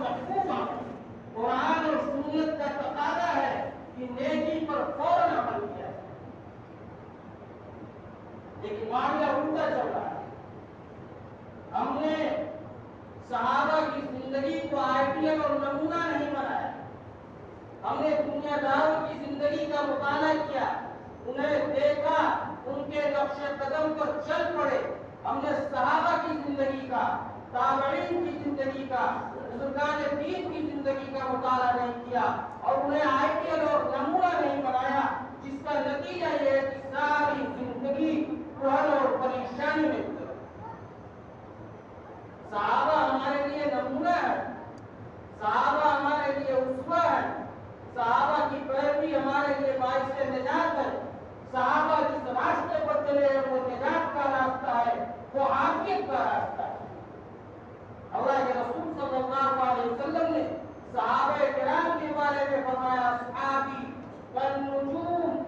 محبوب عمل. قرآن اور سنت کا تقاضا ہے کہ نیکی پر فوراً عمل کیا جائے. لیکن معاملہ الٹا چل رہا ہے. ہم نے صحابہ کی زندگی کو آئیڈیل اور نمونہ نہیں بنایا. ہم نے دنیا داروں کی زندگی کا مطالعہ کیا, انہیں دیکھا, ان کے نقش قدم پر چل پڑے. ہم نے صحابہ کی زندگی کا, تابعین کی زندگی کا, بزرگان دین کی زندگی کا مطالعہ نہیں کیا اور انہیں آئیڈیل اور نمونہ نہیں بنایا, جس کا نتیجہ یہ ہے کہ ساری زندگی کوہل اور پریشانی میں گزر. صحابہ ہمارے لیے نمونہ ہے, صحابہ ہمارے لیے اسوہ ہے, صحابہ کی پیروی ہمارے لیے باعث نجات ہے. صحابہ جس راستے پر چلے ہیں وہ نجات کا راستہ ہے, وہ عافیت کا راستہ ہے. اللہ کے رسول صلی اللہ علیہ وسلم نے صحابہ کرام کے بارے میں فرمایا, اصحابی کالنجوم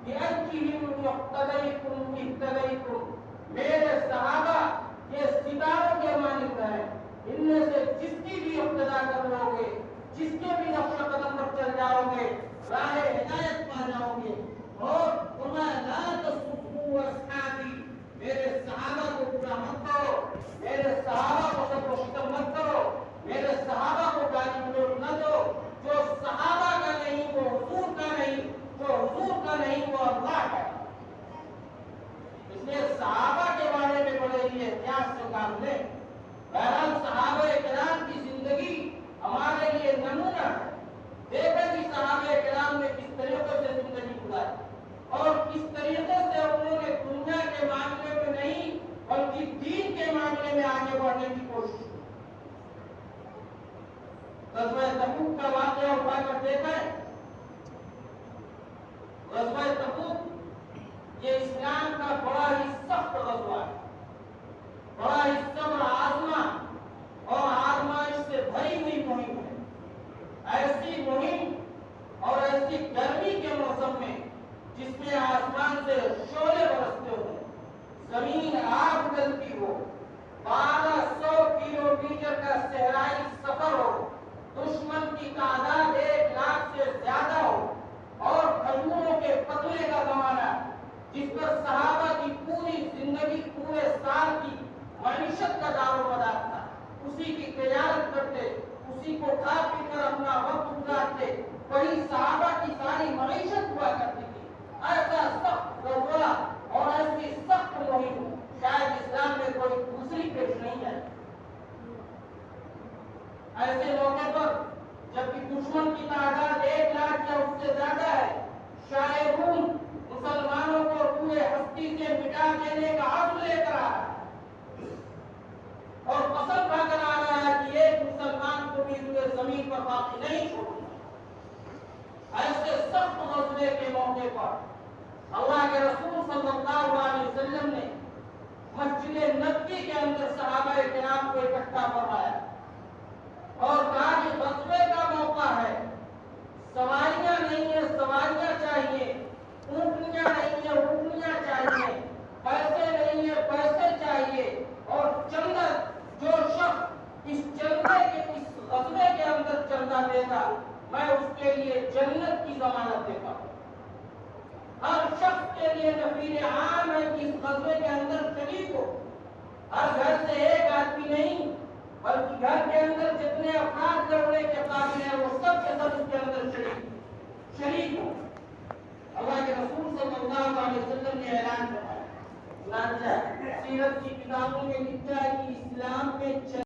بأیہم اقتدیتم اہتدیتم. میرے صحابہ یہ ستاروں کے مانند ہیں, ان میں سے جس کی بھی اقتدا کر لو گے, جس کے بھی نقش قدم پر چل جاؤ گے, راہ ہدایت پا جاؤ گے. اور فرمایا لا تسبوا اصحابی, میرے صحابہ کو برا مت کرو, میرے صحابہ کو سب و شتم مت کرو, میرے صحابہ کو گالی گلوچ نہ دو. جو صحابہ کا نہیں وہ حضور کا نہیں, جو حضور کا نہیں وہ اللہ کا. اس لیے صحابہ کے بارے میں بڑے ہی احتیاط سے کام لیں. بہرحال صحابہ کرام کی زندگی ہمارے لیے نمونہ ہے. دیکھیں کہ صحابہ کرام نے کس طریقے سے زندگی گزاری اور کس طریقے سے انہوں نے دنیا کے معاملے میں نہیں بلکہ دین کے معاملے میں آگے بڑھنے کی کوشش کی. غزوہ تبوک کا واقعہ اٹھا کر دیکھیں. غزوہ تبوک یہ اسلام کا بڑا ہی سخت غزوہ ہے, بڑا ہی صبر آزما اور آزمائش سے بھری ہوئی مہم ہے. ایسی مہم اور ایسی گرمی کے موسم میں جس میں آسمان سے شعلے برستے ہو, زمین آگ جلتی ہو, 1200 کلومیٹر کا صحرائی سفر ہو, دشمن کی تعداد 1 لاکھ سے زیادہ ہو اور کھجوروں کے پتلے کا زمانہ جس پر صحابہ کی پوری زندگی پورے سال کی معیشت کا دار و مدار تھا, اسی کی تجارت کرتے, اسی کو کھا پی کر اپنا وقت گزارتے, وہی صحابہ کی ساری معیشت ہوا کرتی تھی. ایسا سخت غزوہ اور ایسی سخت مہم شاید اسلام میں کوئی دوسری پیش نہیں ہے. ایسے موقع پر جبکہ دشمن کی تعداد 1 لاکھ یا اس سے زیادہ ہے, شاہ روم مسلمانوں کو پورے ہستی سے مٹا دینے کا عزم لے کر آ رہا ہے اور قسم کھا کر آ رہا ہے کہ ایک مسلمان کو بھی ہوئے زمین پر باقی نہیں چھوڑنا. ایسے سخت غزوے کے موقع پر اللہ کے رسول صلی اللہ علیہ وسلم نے مسجد نبوی کے اندر صحابہ کرام کو اکٹھا فرمایا اور کہا کہ غزوے کا موقع ہے, سواریاں نہیں ہیں سواریاں چاہیے, اونٹنیاں نہیں ہیں اونٹنیاں چاہیے, پیسے نہیں ہیں پیسے چاہیے, اور چندہ جو شخص اس چندے کے اس غزوے کے اندر چندہ دے گا میں اس کے لیے جنت کی ضمانت دیتا ہوں. ہر شخص کے لیے نفیر عام ہے کہ اس غزوے کے اندر شریک ہو. ہر گھر سے ایک آدمی نہیں بلکہ گھر کے اندر جتنے افراد لڑنے کے قابل ہیں وہ سب کے سب اس کے اندر شریک ہو. اللہ کے رسول صلی اللہ علیہ وسلم نے اعلان فرمایا, سیرت کی کتابوں میں لکھا ہے کہ اسلام میں